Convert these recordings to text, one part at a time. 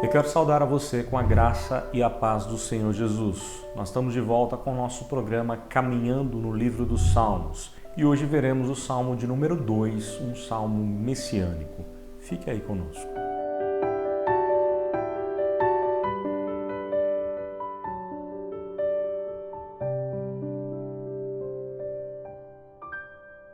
Eu quero saudar a você com a graça e a paz do Senhor Jesus. Nós estamos de volta com o nosso programa Caminhando no Livro dos Salmos. E hoje veremos o Salmo de número 2, um salmo messiânico. Fique aí conosco.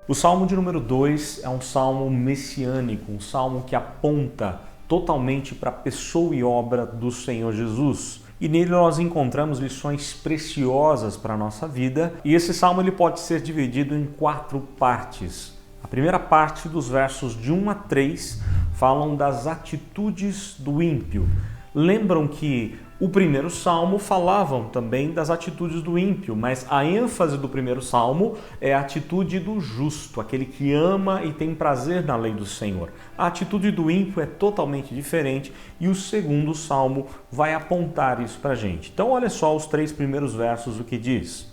O Salmo de número 2 é um salmo messiânico, um salmo que aponta totalmente para a pessoa e obra do Senhor Jesus. E nele nós encontramos lições preciosas para a nossa vida. E esse salmo ele pode ser dividido em 4 partes. A primeira parte, dos versos de 1 a 3, falam das atitudes do ímpio. Lembram que o primeiro salmo falavam também das atitudes do ímpio, mas a ênfase do primeiro salmo é a atitude do justo, aquele que ama e tem prazer na lei do Senhor. A atitude do ímpio é totalmente diferente e o segundo salmo vai apontar isso para a gente. Então olha só os 3 primeiros versos, o que diz.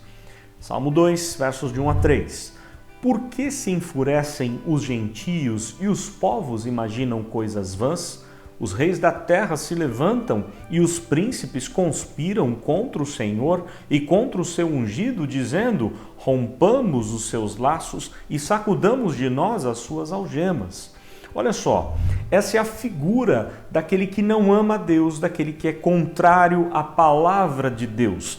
Salmo 2, versos de 1 a 3. Por que se enfurecem os gentios e os povos imaginam coisas vãs? Os reis da terra se levantam e os príncipes conspiram contra o Senhor e contra o seu ungido, dizendo: rompamos os seus laços e sacudamos de nós as suas algemas. Olha só, essa é a figura daquele que não ama a Deus, daquele que é contrário à palavra de Deus.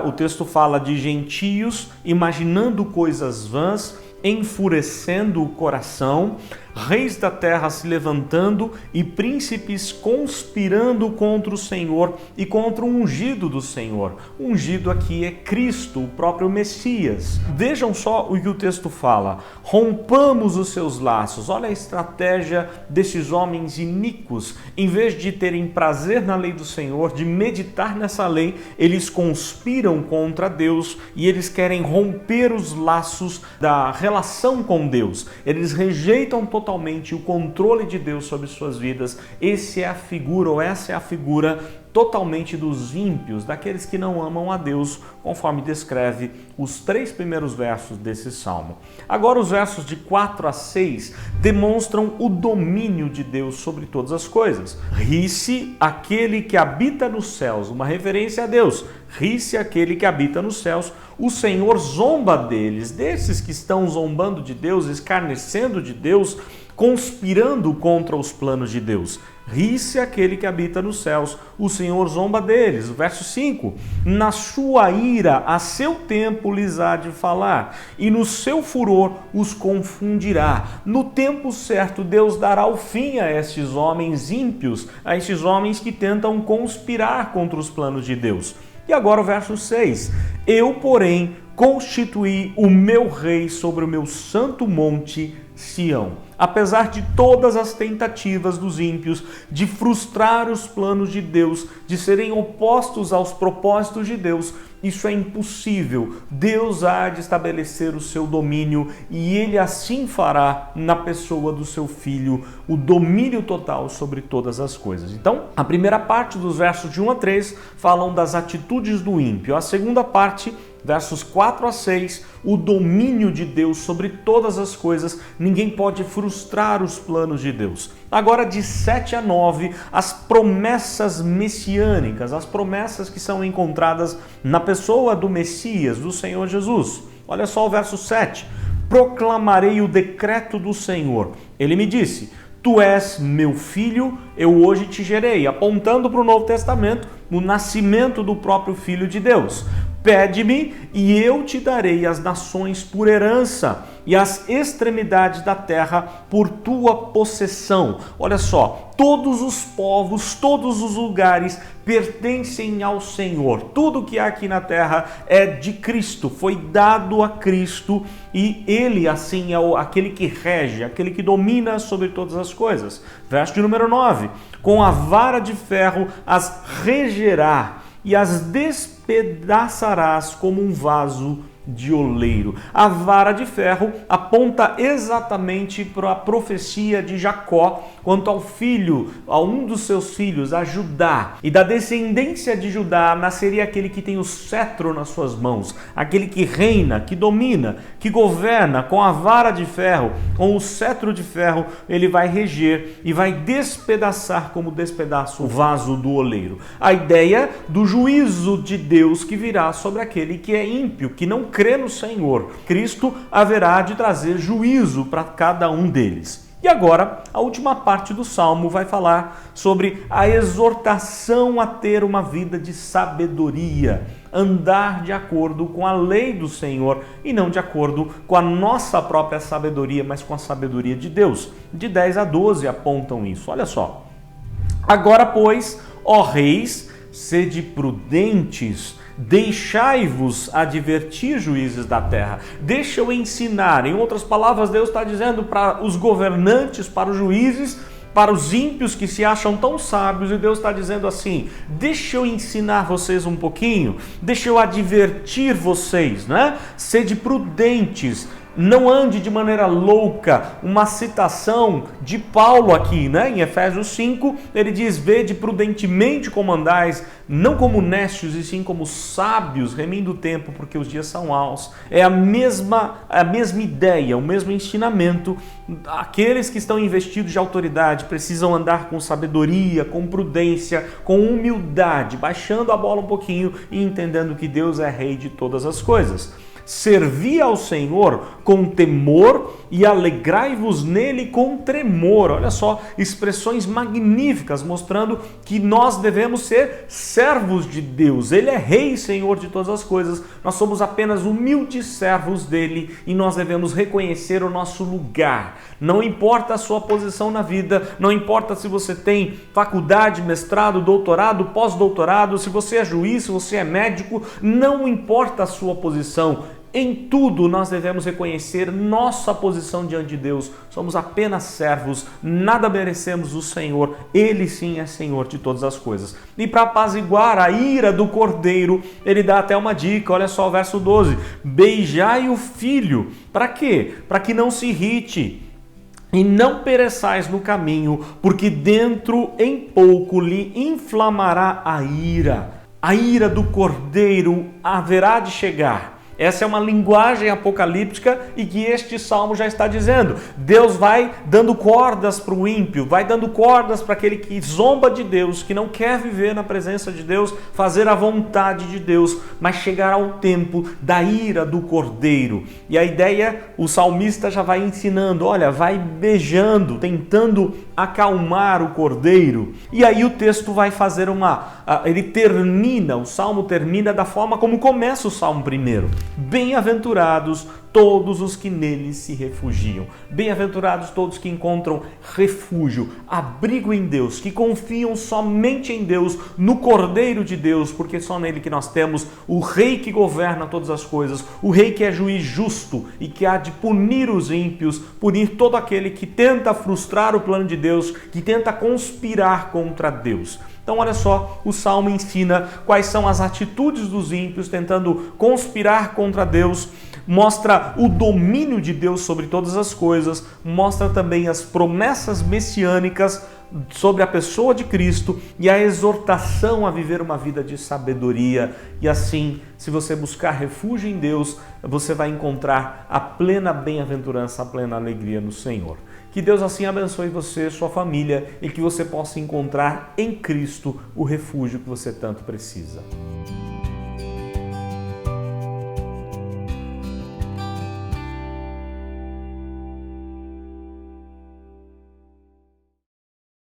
O texto fala de gentios imaginando coisas vãs, enfurecendo o coração, reis da terra se levantando e príncipes conspirando contra o Senhor e contra o ungido do Senhor. O ungido aqui é Cristo, o próprio Messias. Vejam só o que o texto fala. Rompamos os seus laços. Olha a estratégia desses homens iníquos. Em vez de terem prazer na lei do Senhor, de meditar nessa lei, eles conspiram contra Deus e eles querem romper os laços da relação com Deus. Eles rejeitam totalmente o controle de Deus sobre suas vidas. Essa é a figura totalmente dos ímpios, daqueles que não amam a Deus, conforme descreve os 3 primeiros versos desse salmo. Agora os versos de 4 a 6 demonstram o domínio de Deus sobre todas as coisas. Ri-se aquele que habita nos céus, uma referência a Deus. Ri-se aquele que habita nos céus, o Senhor zomba deles, desses que estão zombando de Deus, escarnecendo de Deus, conspirando contra os planos de Deus. Ri-se aquele que habita nos céus, o Senhor zomba deles. Verso 5, na sua ira a seu tempo lhes há de falar, e no seu furor os confundirá. No tempo certo Deus dará o fim a estes homens ímpios, a estes homens que tentam conspirar contra os planos de Deus. E agora o verso 6, eu, porém, constituí o meu rei sobre o meu santo monte Sião. Apesar de todas as tentativas dos ímpios de frustrar os planos de Deus, de serem opostos aos propósitos de Deus, isso é impossível. Deus há de estabelecer o seu domínio e Ele assim fará na pessoa do seu Filho o domínio total sobre todas as coisas. Então, a primeira parte dos versos de 1 a 3 falam das atitudes do ímpio. A segunda parte, versos 4 a 6, o domínio de Deus sobre todas as coisas. Ninguém pode frustrar os planos de Deus. Agora, de 7 a 9, as promessas messiânicas, as promessas que são encontradas na pessoa do Messias, do Senhor Jesus. Olha só o verso 7. Proclamarei o decreto do Senhor. Ele me disse: tu és meu filho, eu hoje te gerei, apontando para o Novo Testamento, o nascimento do próprio Filho de Deus. Pede-me e eu te darei as nações por herança e as extremidades da terra por tua possessão. Olha só, todos os povos, todos os lugares pertencem ao Senhor. Tudo que há aqui na terra é de Cristo, foi dado a Cristo e Ele assim é aquele que rege, aquele que domina sobre todas as coisas. Verso de número 9, com a vara de ferro as regerá e as despedaçarás como um vaso de oleiro. A vara de ferro aponta exatamente para a profecia de Jacó quanto ao filho, a um dos seus filhos, a Judá. E da descendência de Judá nasceria aquele que tem o cetro nas suas mãos, aquele que reina, que domina, que governa com a vara de ferro, com o cetro de ferro, ele vai reger e vai despedaçar como despedaça o vaso do oleiro. A ideia do juízo de Deus que virá sobre aquele que é ímpio, que não crê no Senhor. Cristo haverá de trazer juízo para cada um deles. E agora, a última parte do Salmo vai falar sobre a exortação a ter uma vida de sabedoria, andar de acordo com a lei do Senhor e não de acordo com a nossa própria sabedoria, mas com a sabedoria de Deus. De 10 a 12 apontam isso. Olha só. Agora, pois, ó reis, sede prudentes, deixai-vos advertir, juízes da terra. Deixa eu ensinar. Em outras palavras, Deus está dizendo para os governantes, para os juízes, para os ímpios que se acham tão sábios, e Deus está dizendo assim: deixa eu ensinar vocês um pouquinho, deixa eu advertir vocês, né? Sede prudentes. Não ande de maneira louca. Uma citação de Paulo aqui, né? Em Efésios 5, ele diz: vede prudentemente como andais, não como necios, e sim como sábios, remindo o tempo, porque os dias são maus. É a mesma ideia, o mesmo ensinamento. Aqueles que estão investidos de autoridade precisam andar com sabedoria, com prudência, com humildade, baixando a bola um pouquinho e entendendo que Deus é rei de todas as coisas. Servi ao Senhor com temor e alegrai-vos nele com tremor. Olha só, expressões magníficas mostrando que nós devemos ser servos de Deus. Ele é rei e Senhor de todas as coisas. Nós somos apenas humildes servos dele e nós devemos reconhecer o nosso lugar. Não importa a sua posição na vida, não importa se você tem faculdade, mestrado, doutorado, pós-doutorado, se você é juiz, se você é médico, não importa a sua posição. Em tudo nós devemos reconhecer nossa posição diante de Deus. Somos apenas servos, nada merecemos do Senhor. Ele sim é Senhor de todas as coisas. E para apaziguar a ira do cordeiro, ele dá até uma dica. Olha só o verso 12. Beijai o filho. Para quê? Para que não se irrite e não pereçais no caminho, porque dentro em pouco lhe inflamará a ira. A ira do cordeiro haverá de chegar. Essa é uma linguagem apocalíptica e que este salmo já está dizendo. Deus vai dando cordas para o ímpio, vai dando cordas para aquele que zomba de Deus, que não quer viver na presença de Deus, fazer a vontade de Deus, mas chegará o tempo da ira do cordeiro. E a ideia, o salmista já vai ensinando, olha, vai beijando, tentando acalmar o cordeiro. E aí o texto vai fazer o salmo termina da forma como começa o salmo primeiro. Bem-aventurados todos os que nele se refugiam. Bem-aventurados todos que encontram refúgio, abrigo em Deus, que confiam somente em Deus, no Cordeiro de Deus, porque só nele que nós temos o Rei que governa todas as coisas, o Rei que é juiz justo e que há de punir os ímpios, punir todo aquele que tenta frustrar o plano de Deus, que tenta conspirar contra Deus. Então olha só, o Salmo ensina quais são as atitudes dos ímpios tentando conspirar contra Deus, mostra o domínio de Deus sobre todas as coisas, mostra também as promessas messiânicas sobre a pessoa de Cristo e a exortação a viver uma vida de sabedoria. E assim, se você buscar refúgio em Deus, você vai encontrar a plena bem-aventurança, a plena alegria no Senhor. Que Deus assim abençoe você, sua família, e que você possa encontrar em Cristo o refúgio que você tanto precisa.